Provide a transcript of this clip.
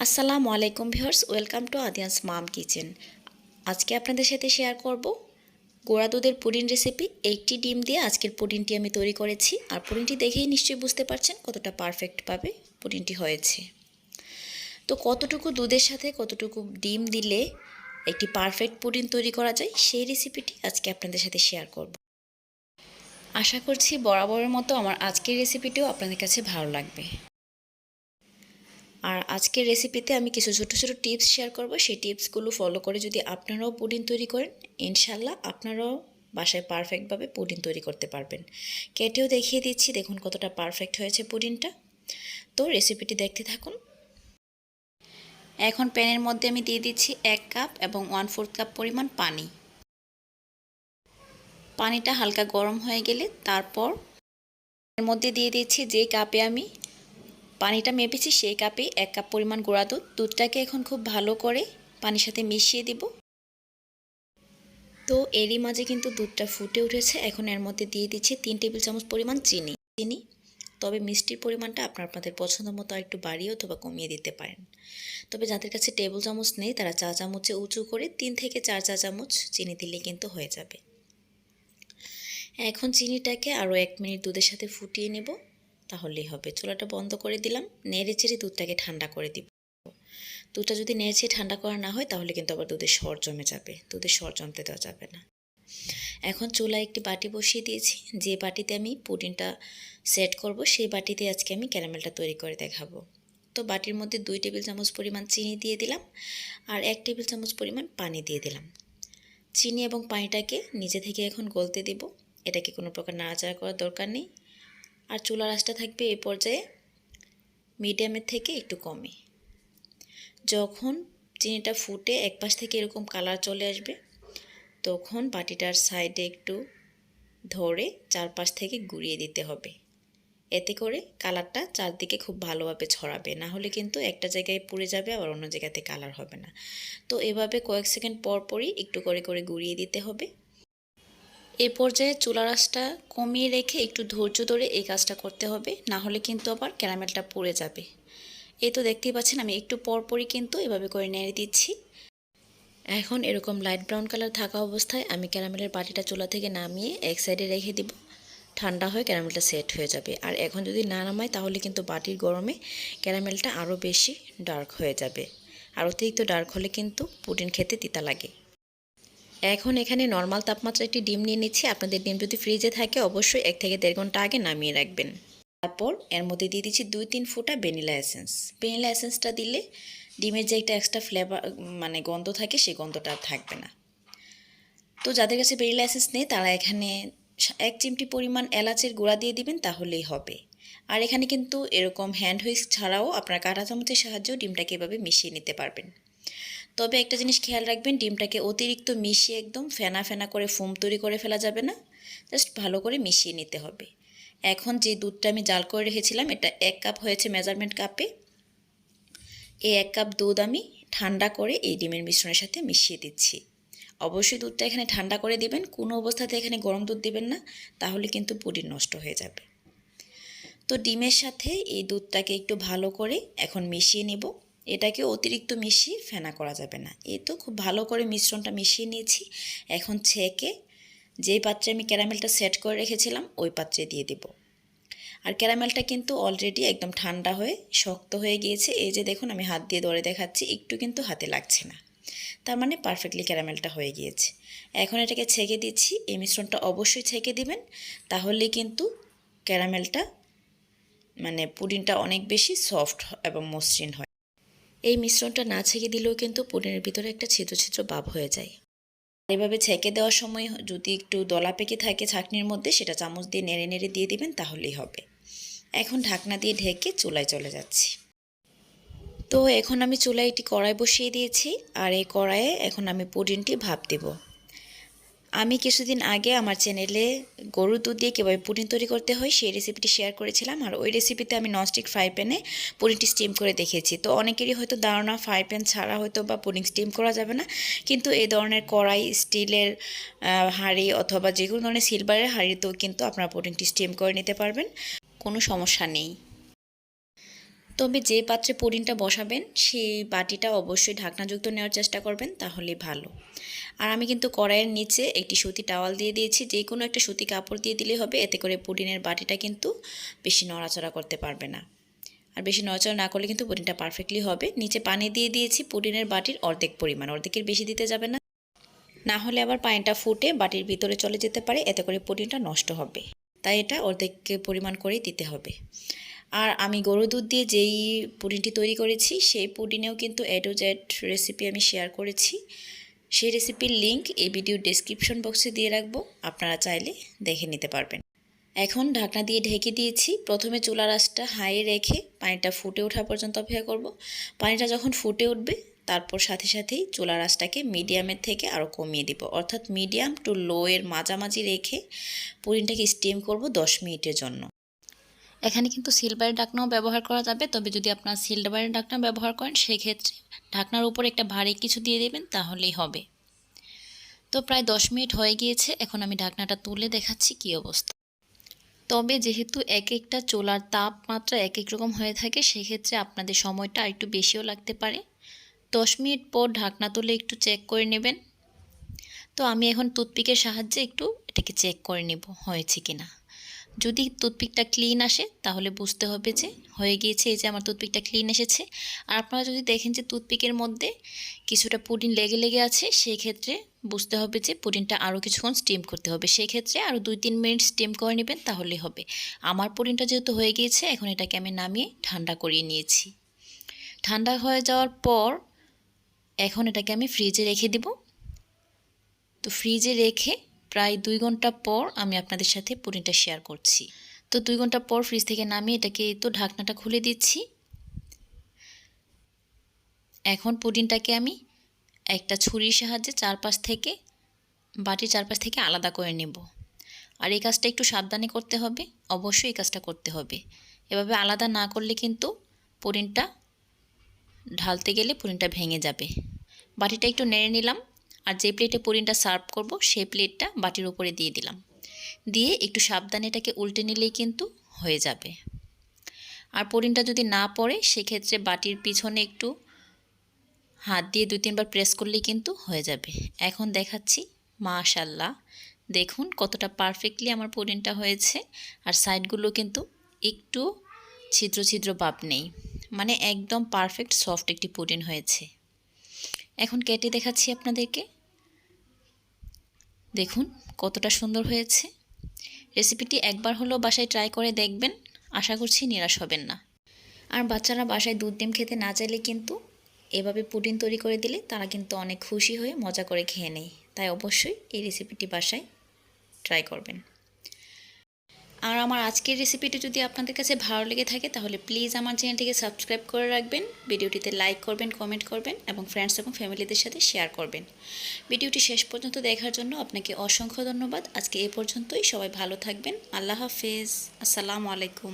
আসসালামু আলাইকুম viewers, welcome to Adiyan's mom kitchen. আজকে আপনাদের সাথে শেয়ার করব গুঁড়া দুধের পুডিং রেসিপি। 80 ডিম দিয়ে আজকের পুডিংটি আমি তৈরি করেছি, আর পুডিংটি দেখেই নিশ্চয়ই বুঝতে পারছেন কতটা পারফেক্টভাবে পুডিংটি হয়েছে। তো কতটুকু দুধের সাথে কতটুকু ডিম দিলে একটি পারফেক্ট পুডিং তৈরি করা যায়, সেই রেসিপিটি আজকে আপনাদের সাথে শেয়ার করব। আশা করছি বরাবরের মতো আমার আজকের রেসিপিটিও আপনাদের কাছে ভালো লাগবে। আর আজকের রেসিপিতে আমি কিছু ছোট ছোট টিপস শেয়ার করব। সেই টিপসগুলো ফলো করে যদি আপনারাও পুডিং তৈরি করেন, ইনশাল্লাহ আপনারাও বাসায় পারফেক্টভাবে পুডিং তৈরি করতে পারবেন। কেটেও দেখিয়ে দিচ্ছি, দেখুন কতটা পারফেক্ট হয়েছে পুডিংটা। তো রেসিপিটি দেখতে থাকুন। এখন প্যানের মধ্যে আমি দিয়ে দিচ্ছি 1 কাপ এবং 1/4 কাপ পরিমাণ পানি। পানিটা হালকা গরম হয়ে গেলে তারপর এর মধ্যে দিয়ে দিচ্ছি যে কাপে আমি পানিটা মেপেছি সেই কাপে 1 কাপ পরিমাণ গুঁড়া দুধ। দুধটাকে এখন খুব ভালো করে পানির সাথে মিশিয়ে দিব। তো এরই মাঝে কিন্তু দুধটা ফুটে উঠেছে। এখন এর মধ্যে দিয়ে দিচ্ছি 3 টেবিল চামচ পরিমাণ চিনি। তবে মিষ্টির পরিমাণটা আপনাদের পছন্দ মতো একটু বাড়িয়ে অথবা কমিয়ে দিতে পারেন। তবে যাদের কাছে টেবিল চামচ নেই তারা চা চামচে উঁচু করে 3 থেকে 4 চা চামচ চিনি দিলে কিন্তু হয়ে যাবে। এখন চিনিটাকে আরও 1 মিনিট দুধের সাথে ফুটিয়ে নেব, তাহলেই হবে। চুলাটা বন্ধ করে দিলাম। নেড়ে চেড়ে দুধটাকে ঠান্ডা করে দিব। দুধটা যদি নেড়ে ঠান্ডা করা না হয় তাহলে কিন্তু আবার দুধের সর জমে যাবে। দুধের সর জমতে দেওয়া যাবে না। এখন চুলায় একটি বাটি বসিয়ে দিয়েছি। যে বাটিতে আমি পুডিংটা সেট করব সেই বাটিতে আজকে আমি ক্যারামেলটা তৈরি করে দেখাবো। তো বাটির মধ্যে 2 টেবিল চামচ পরিমাণ চিনি দিয়ে দিলাম আর 1 টেবিল চামচ পরিমাণ পানি দিয়ে দিলাম। চিনি এবং পানিটাকে নিজে থেকে এখন গলতে দেব। এটাকে কোনো প্রকার নাড়াচাড়া করার দরকার নেই। আর চুলার আঁচটা থাকবে এই পর্যায়ে মিডিয়ামের থেকে একটু কমে। যখন চিনিটা ফুটে এক পাশ থেকে এরকম কালার চলে আসবে, তখন বাটিটার সাইডে একটু ধরে চারপাশ থেকে ঘুরিয়ে দিতে হবে। এতে করে কালারটা চারদিকে খুব ভালোভাবে ছড়াবে, না হলে কিন্তু একটা জায়গায় পুড়ে যাবে আবার অন্য জায়গাতে কালার হবে না। তো এভাবে কয়েক সেকেন্ড পর পরই একটু করে করে ঘুরিয়ে দিতে হবে। এ পর্যায়ে চুলার আঁচটা কমিয়ে রেখে একটু ধৈর্য ধরে এই কাজটা করতে হবে, না হলে কিন্তু আবার ক্যারামেলটা পুড়ে যাবে। এই তো দেখতেই পাচ্ছেন আমি একটু পরপরই কিন্তু এভাবে করে নেড়ে দিচ্ছি। এখন এরকম লাইট ব্রাউন কালার থাকা অবস্থায় আমি ক্যারামেলের বাটিটা চুলা থেকে নামিয়ে এক সাইডে রেখে দিব। ঠান্ডা হয়ে ক্যারামেলটা সেট হয়ে যাবে। আর এখন যদি না নামাই তাহলে কিন্তু বাটির গরমে ক্যারামেলটা আরও বেশি ডার্ক হয়ে যাবে। আর অতিরিক্ত ডার্ক হলে কিন্তু পুডিং খেতে তিতা লাগে। এখন এখানে নর্মাল তাপমাত্রায় একটি ডিম নিয়ে নিচ্ছি। আপনাদের ডিম যদি ফ্রিজে থাকে অবশ্যই 1 থেকে 1.5 ঘন্টা আগে নামিয়ে রাখবেন। তারপর এর মধ্যে দিয়ে দিচ্ছি 2-3 ফোঁটা ভ্যানিলা এসেন্স। ভ্যানিলা এসেন্সটা দিলে ডিমের যে একটা এক্সট্রা ফ্লেভার গন্ধ থাকে সেই গন্ধটা আর থাকবে না। তো যাদের কাছে ভ্যানিলা এসেন্স নেই তারা এখানে 1 চিমটি পরিমাণ এলাচের গুঁড়া দিয়ে দিবেন, তাহলেই হবে। আর এখানে কিন্তু এরকম হ্যান্ড হুইস্ক ছাড়াও আপনারা কাঁটা চামচের সাহায্যেও ডিমটাকে এভাবে মিশিয়ে নিতে পারবেন। তবে একটা জিনিস খেয়াল রাখবেন, ডিমটাকে অতিরিক্ত মিশিয়ে একদম ফেনা ফেনা করে ফোম তৈরি করে ফেলা যাবে না। জাস্ট ভালো করে মিশিয়ে নিতে হবে। এখন যে দুধটা আমি জাল করে রেখেছিলাম, এটা 1 কাপ হয়েছে মেজারমেন্ট কাপে। এই 1 কাপ দুধ আমি ঠান্ডা করে এই ডিমের মিশ্রণের সাথে মিশিয়ে দিচ্ছি। অবশ্যই দুধটা এখানে ঠান্ডা করে দিবেন, কোনো অবস্থাতে এখানে গরম দুধ দিবেন না, তাহলে কিন্তু পুডিং নষ্ট হয়ে যাবে। তো ডিমের সাথে এই দুধটাকে একটু ভালো করে এখন মিশিয়ে নেব। এটাকে অতিরিক্ত মিশিয়ে ফেনা করা যাবে না। এই তো খুব ভালো করে মিশ্রণটা মিশিয়ে নিয়েছি। এখন ছেঁকে যেই পাত্রে আমি ক্যারামেলটা সেট করে রেখেছিলাম ওই পাত্রে দিয়ে দেব। আর ক্যারামেলটা কিন্তু অলরেডি একদম ঠান্ডা হয়ে শক্ত হয়ে গিয়েছে। এই যে দেখুন আমি হাত দিয়ে ধরে দেখাচ্ছি, একটু কিন্তু হাতে লাগছে না। তার মানে পারফেক্টলি ক্যারামেলটা হয়ে গিয়েছে। এখন এটাকে ছেঁকে দিচ্ছি। এই মিশ্রণটা অবশ্যই ছেঁকে দিবেন, তাহলে কিন্তু ক্যারামেলটা পুডিংটা অনেক বেশি সফট এবং মসৃণ হয়। এই মিশ্রণটা না ছেঁকে দিলেও কিন্তু পুডিংয়ের ভিতরে একটা ছিদ্র ছিদ্র ভাব হয়ে যায়। এভাবে ছেঁকে দেওয়ার সময় যদি একটু দলা পেকে থাকে ছাঁকনির মধ্যে, সেটা চামচ দিয়ে নেড়ে নেড়ে দিয়ে দিবেন, তাহলেই হবে। এখন ঢাকনা দিয়ে ঢেকে চুলায় চলে যাচ্ছি। তো এখন আমি চুলায় একটি কড়াই বসিয়ে দিয়েছি, আর এই কড়াইয়ে এখন আমি পুডিংটি ভাপ দেব। আমি কিছুদিন আগে আমার চ্যানেলে গরুর দুধ দিয়ে কীভাবে পুডিং তৈরি করতে হয় সেই রেসিপিটি শেয়ার করেছিলাম, আর ওই রেসিপিতে আমি ননস্টিক ফ্রাই প্যানে পুডিংটি স্টিম করে দেখিয়েছি। তো অনেকেরই হয়তো ধারণা ফ্রাই প্যান ছাড়া হয়তো বা পুডিং স্টিম করা যাবে না, কিন্তু এই ধরনের কড়াই, স্টিলের হাঁড়ি অথবা যে কোনো ধরনের সিলভারের হাঁড়িতেও কিন্তু আপনারা পুডিংটি স্টিম করে নিতে পারবেন, কোনো সমস্যা নেই। তবে যে পাত্রে পুডিংটা বসাবেন সেই বাটিটা অবশ্যই ঢাকনাযুক্ত নেওয়ার চেষ্টা করবেন, তাহলেই ভালো। আর আমি কিন্তু কড়াইয়ের নিচে একটি সুতি টাওয়াল দিয়ে দিয়েছি, যে কোনো একটা সুতি কাপড় দিয়ে দিলেই হবে, এতে করে পুডিংয়ের বাটিটা কিন্তু বেশি নড়াচড়া করতে পারবে না। আর বেশি নড়াচড়া না করলে কিন্তু পুডিংটা পারফেক্টলি হবে। নিচে পানি দিয়ে দিয়েছি পুডিংয়ের বাটির অর্ধেক পরিমাণ, অর্ধেকের বেশি দিতে যাবে না, না হলে আবার পানিটা ফুটে বাটির ভিতরে চলে যেতে পারে, এতে করে পুডিংটা নষ্ট হবে। তাই এটা অর্ধেক পরিমাণ করেই দিতে হবে। আর আমি গরুর দুধ দিয়ে যেই পুডিংটি তৈরি করেছি সেই পুডিংয়েও কিন্তু A to Z রেসিপি আমি শেয়ার করেছি। সেই রেসিপির লিংক এই ভিডিওর ডেসক্রিপশন বক্সে দিয়ে রাখবো, আপনারা চাইলে দেখে নিতে পারবেন। এখন ঢাকনা দিয়ে ঢেকে দিয়েছি। প্রথমে চুলার আঁচটা হাই রেখে পানিটা ফুটে ওঠা পর্যন্ত অপেক্ষা করব। পানিটা যখন ফুটে উঠবে তারপর সাথে সাথেই চুলার আঁচটাকে মিডিয়ামের থেকে আরও কমিয়ে দিব, অর্থাৎ মিডিয়াম টু লো এর মাঝামাঝি রেখে পুডিংটাকে স্টিম করব 10 মিনিটের জন্য। এখানে কিন্তু সিলভারের ঢাকনাও ব্যবহার করা যাবে, তবে যদি আপনারা সিলভারের ঢাকনা ব্যবহার করেন সেক্ষেত্রে ঢাকনার উপর একটা ভারী কিছু দিয়ে দেবেন, তাহলেই হবে। তো প্রায় 10 মিনিট হয়ে গিয়েছে, এখন আমি ঢাকনাটা তুলে দেখাচ্ছি কী অবস্থা। তবে যেহেতু এক একটা চুলার তাপমাত্রা এক এক রকম হয়ে থাকে, সেক্ষেত্রে আপনাদের সময়টা একটু বেশিও লাগতে পারে। 10 মিনিট পর ঢাকনা তুলে একটু চেক করে নেবেন। তো আমি এখন টুথপিকের সাহায্যে একটু এটাকে চেক করে নেব হয়েছে কিনা। যদি টুথপিকটা ক্লিন আসে তাহলে বুঝতে হবে যে হয়ে গিয়েছে। এই যে আমার টুথপিকটা ক্লিন এসেছে। আর আপনারা যদি দেখেন যে টুথপিকের মধ্যে কিছুটা পুডিং লেগে লেগে আছে, সেই ক্ষেত্রে বুঝতে হবে যে পুডিংটা আরও কিছুক্ষণ স্টিম করতে হবে। সেই ক্ষেত্রে আরও 2-3 মিনিট স্টিম করে নেবেন, তাহলেই হবে। আমার পুডিংটা যেহেতু হয়ে গিয়েছে, এখন এটাকে আমি নামিয়ে ঠান্ডা করিয়ে নিয়েছি। ঠান্ডা হয়ে যাওয়ার পর এখন এটাকে আমি ফ্রিজে রেখে দিব। তো ফ্রিজে রেখে প্রায় 2 ঘন্টা পর আমি আপনাদের সাথে পুডিংটা শেয়ার করছি। তো 2 ঘন্টা পর ফ্রিজ থেকে নামিয়ে এটাকে তো ঢাকনাটা খুলে দিচ্ছি। এখন পুডিংটাকে আমি একটা ছুরির সাহায্যে বাটির চারপাশ থেকে আলাদা করে নেব। আর এই কাজটা একটু সাবধানে করতে হবে, অবশ্যই এই কাজটা করতে হবে। এভাবে আলাদা না করলে কিন্তু পুডিংটা ঢালতে গেলে পুডিংটা ভেঙে যাবে। বাটিটা একটু নেড়ে নিলাম, আর যে প্লেটে পুডিংটা সার্ভ করব সেই প্লেটটা বাটির উপরে দিয়ে দিলাম। দিয়ে একটু সাবধানে এটাকে উল্টে নিলেই কিন্তু হয়ে যাবে। আর পুডিংটা যদি না পড়ে সেক্ষেত্রে বাটির পিছনে একটু হাত দিয়ে 2-3 বার প্রেস করলেই কিন্তু হয়ে যাবে। এখন দেখাচ্ছি, মাশাআল্লাহ, দেখুন কতটা পারফেক্টলি আমার পুডিংটা হয়েছে। আর সাইডগুলো কিন্তু একটু ছিদ্র ছিদ্র ভাব নেই, মানে একদম পারফেক্ট সফট একটি পুডিং হয়েছে। এখন কেটে দেখাচ্ছি আপনাদেরকে, দেখুন কতটা সুন্দর হয়েছে। রেসিপিটি একবার হলেও বাসায় ট্রাই করে দেখবেন, আশা করছি নিরাশ হবেন না। আর বাচ্চারা বাসায় দুধ ডিম খেতে না চাইলে কিন্তু এভাবে পুডিং তৈরি করে দিলে তারা কিন্তু অনেক খুশি হয়ে মজা করে খেয়ে নেয়। তাই অবশ্যই এই রেসিপিটি বাসায় ট্রাই করবেন। আর আমার আজকের রেসিপিটি যদি আপনাদের কাছে ভালো লেগে থাকে তাহলে প্লিজ আমার চ্যানেলটিকে সাবস্ক্রাইব করে রাখবেন, ভিডিওটিতে লাইক করবেন, কমেন্ট করবেন এবং ফ্রেন্ডস এবং ফ্যামিলিদের সাথে শেয়ার করবেন। ভিডিওটি শেষ পর্যন্ত দেখার জন্য আপনাকে অসংখ্য ধন্যবাদ। আজকে এ পর্যন্তই, সবাই ভালো থাকবেন। আল্লাহ হাফেজ, আসসালামু আলাইকুম।